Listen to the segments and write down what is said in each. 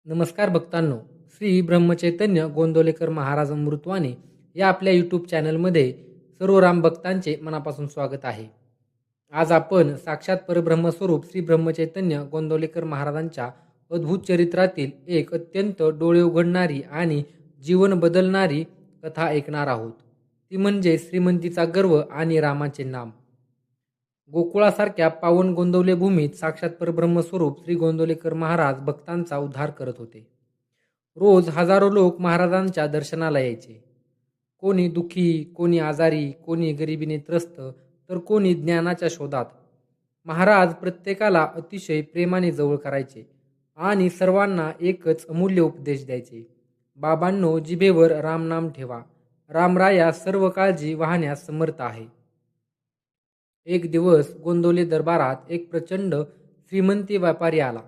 नमस्कार भक्तांनो. श्री ब्रह्मचैतन्य गोंदवलेकर महाराज अमृतवाणी या आपल्या यूट्यूब चॅनलमध्ये सर्व राम भक्तांचे मनापासून स्वागत आहे. आज आपण साक्षात परब्रह्मस्वरूप श्री ब्रह्मचैतन्य गोंदवलेकर महाराजांच्या अद्भुत चरित्रातील एक अत्यंत डोळे उघडणारी आणि जीवन बदलणारी कथा ऐकणार आहोत. ती म्हणजे श्रीमंतीचा गर्व आणि रामाचे नाम. गोकुळासारख्या पावन गोंदवले भूमीत साक्षात परब्रह्मस्वरूप श्री गोंदवलेकर महाराज भक्तांचा उद्धार करत होते. रोज हजारो लोक महाराजांच्या दर्शनाला यायचे. कोणी दुःखी, कोणी आजारी, कोणी गरिबीने त्रस्त, तर कोणी ज्ञानाच्या शोधात. महाराज प्रत्येकाला अतिशय प्रेमाने जवळ करायचे आणि सर्वांना एकच अमूल्य उपदेश द्यायचे. बाबांनो, जिभेवर रामनाम ठेवा. रामराया सर्व काळजी वाहण्यास समर्थ आहे. एक दिवस गोंदवले दरबारात एक प्रचंड श्रीमंती व्यापारी आला.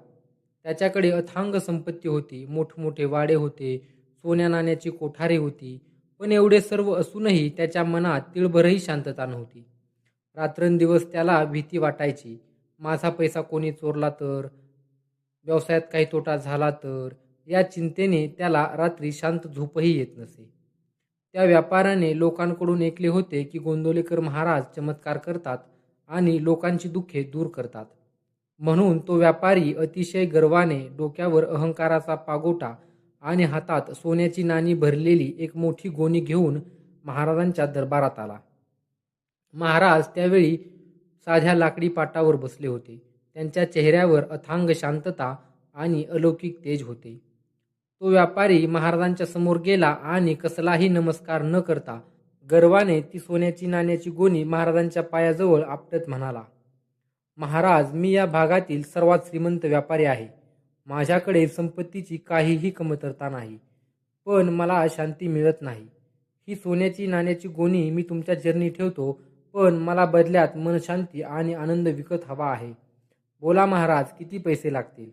त्याच्याकडे अथांग संपत्ती होती. मोठमोठे वाडे होते, सोन्या नाण्याची कोठारे होती. पण एवढे सर्व असूनही त्याच्या मनात तिळभरही शांतता नव्हती. रात्रंदिवस त्याला भीती वाटायची. माझा पैसा कोणी चोरला तर, व्यवसायात काही तोटा झाला तर, या चिंतेने त्याला रात्री शांत झोपही येत नसे. त्या व्यापाऱ्याने लोकांकडून ऐकले होते की गोंदवलेकर महाराज चमत्कार करतात आणि लोकांची दुःखे दूर करतात. म्हणून तो व्यापारी अतिशय गर्वाने डोक्यावर अहंकाराचा पागोटा आणि हातात सोन्याची नाणी भरलेली एक मोठी गोणी घेऊन महाराजांच्या दरबारात आला. महाराज त्यावेळी साध्या लाकडी पाटावर बसले होते. त्यांच्या चेहऱ्यावर अथांग शांतता आणि अलौकिक तेज होते. तो व्यापारी महाराजांच्या समोर गेला आणि कसलाही नमस्कार न करता गर्वाने ती सोन्याची नाण्याची गोणी महाराजांच्या पायाजवळ आपटत म्हणाला, महाराज, मी या भागातील सर्वात श्रीमंत व्यापारी आहे. माझ्याकडे संपत्तीची काहीही कमतरता नाही, पण मला शांती मिळत नाही. ही सोन्याची नाण्याची गोणी मी तुमच्या चरणी ठेवतो, पण मला बदल्यात मनशांती आणि आनंद विकत हवा आहे. बोला महाराज, किती पैसे लागतील?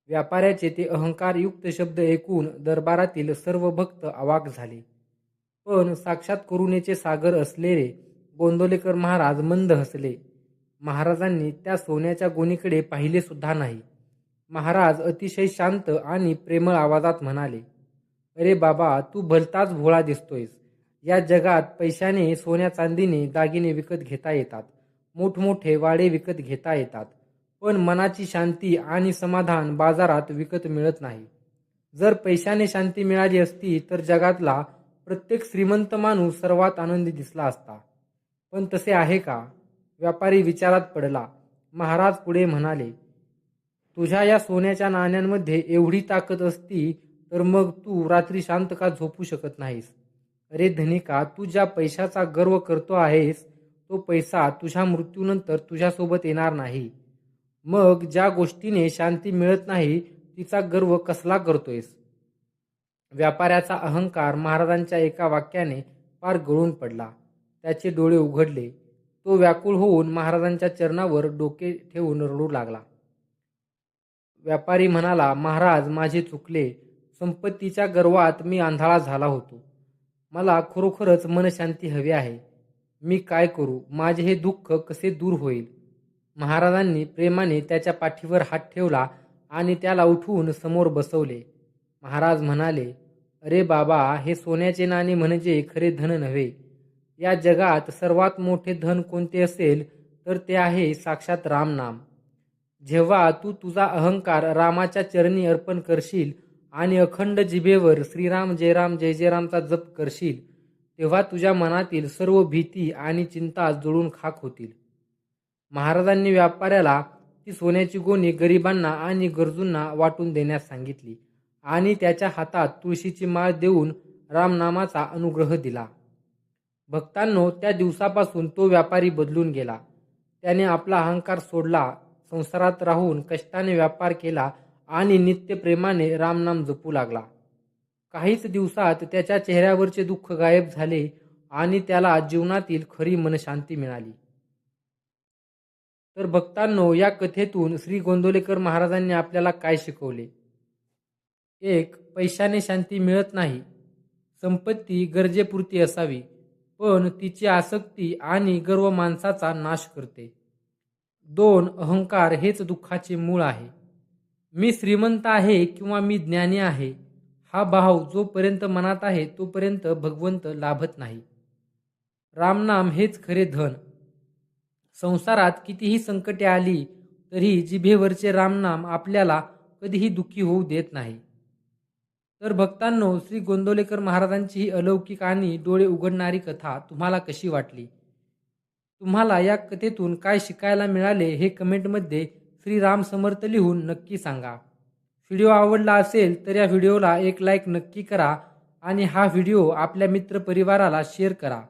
व्यापाऱ्याचे ते अहंकारयुक्त शब्द ऐकून दरबारातील सर्व भक्त अवाक झाले. पण साक्षात करुणेचे सागर असलेले गोंदवलेकर महाराज मंद हसले. महाराजांनी त्या सोन्याच्या गोणीकडे पाहिले सुद्धा नाही. महाराज अतिशय शांत आणि प्रेमळ आवाजात म्हणाले, अरे बाबा, तू भलताच भोळा दिसतोयस. या जगात पैशाने, सोन्या चांदीने दागिने विकत घेता येतात, मोठमोठे वाडे विकत घेता येतात, पण मनाची शांती आणि समाधान बाजारात विकत मिळत नाही. जर पैशाने शांती मिळाली असती तर जगातला प्रत्येक श्रीमंत माणूस सर्वात आनंदी दिसला असता. पण तसे आहे का? व्यापारी विचारात पडला. महाराज पुढे म्हणाले, तुझ्या या सोन्याच्या नाण्यांमध्ये एवढी ताकद असती तर मग तू रात्री शांत का झोपू शकत नाहीस? अरे धनिका, तू ज्या पैशाचा गर्व करतो आहेस तो पैसा तुझ्या मृत्यूनंतर तुझ्यासोबत येणार नाही. मग ज्या गोष्टीने शांती मिळत नाही तिचा गर्व कसला करतोयस? व्यापाऱ्याचा अहंकार महाराजांच्या एका वाक्याने फार गळून पडला. त्याचे डोळे उघडले. तो व्याकुळ होऊन महाराजांच्या चरणावर डोके ठेवून रडू लागला. व्यापारी म्हणाला, महाराज, माझे चुकले. संपत्तीच्या गर्वात मी आंधळा झाला होतो. मला खरोखरच मनशांती हवी आहे. मी काय करू? माझे हे दुःख कसे दूर होईल? महाराजांनी प्रेमाने त्याच्या पाठीवर हात ठेवला आणि त्याला उठवून समोर बसवले. महाराज म्हणाले, अरे बाबा, हे सोन्याचे नाणे म्हणजे खरे धन नव्हे. या जगात सर्वात मोठे धन कोणते असेल तर ते आहे साक्षात रामनाम. जेव्हा तू तुझा अहंकार रामाच्या चरणी अर्पण करशील आणि अखंड जिभेवर श्रीराम जय राम जय जय रामचा जप करशील, तेव्हा तुझ्या मनातील सर्व भीती आणि चिंता जुळून खाक होतील. महाराजांनी व्यापाऱ्याला ती सोन्याची गोणी गरिबांना आणि गरजूंना वाटून देण्यास सांगितली आणि त्याच्या हातात तुळशीची माळ देऊन रामनामाचा अनुग्रह दिला. भक्तांनो, त्या दिवसापासून तो व्यापारी बदलून गेला. त्याने आपला अहंकार सोडला, संसारात राहून कष्टाने व्यापार केला आणि नित्य प्रेमाने रामनाम जपू लागला. काहीच दिवसात त्याच्या चेहऱ्यावरचे दुःख गायब झाले आणि त्याला जीवनातील खरी मनशांती मिळाली. तर भक्तांनो, या कथेतून श्री गोंदवलेकर महाराजांनी आपल्याला काय शिकवले? एक, पैशाने शांती मिळत नाही. संपत्ती गरजेपुरती असावी, पण तिची आसक्ती आणि गर्व माणसाचा नाश करते. 2, अहंकार हेच दुःखाचे मूळ आहे. मी श्रीमंत आहे किंवा मी ज्ञानी आहे, हा भाव जोपर्यंत मनात आहे तोपर्यंत भगवंत लाभत नाही. रामनाम हेच खरे धन. संसारात कितीही संकटे आली तरी जिभेवरचे रामनाम आपल्याला कधीही दुःखी होऊ देत नाही. तर भक्तांनो, श्री गोंदवलेकर महाराजांची ही अलौकिक आणि डोळे उघडणारी कथा तुम्हाला कशी वाटली? तुम्हाला या कथेतून काय शिकायला मिळाले हे कमेंटमध्ये श्रीराम समर्थ लिहून नक्की सांगा. व्हिडिओ आवडला असेल तर या व्हिडिओला एक लाईक नक्की करा आणि हा व्हिडिओ आपल्या मित्रपरिवाराला शेअर करा.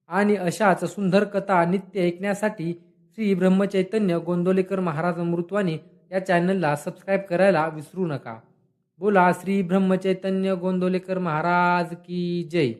आणि अशाच सुंदर कथा नित्य ऐकण्यासाठी श्री ब्रह्मचैतन्य गोंदवलेकर महाराज अमृतवाणी या चॅनलला सबस्क्राईब करायला विसरू नका. बोला श्री ब्रह्मचैतन्य गोंदवलेकर महाराज की जय.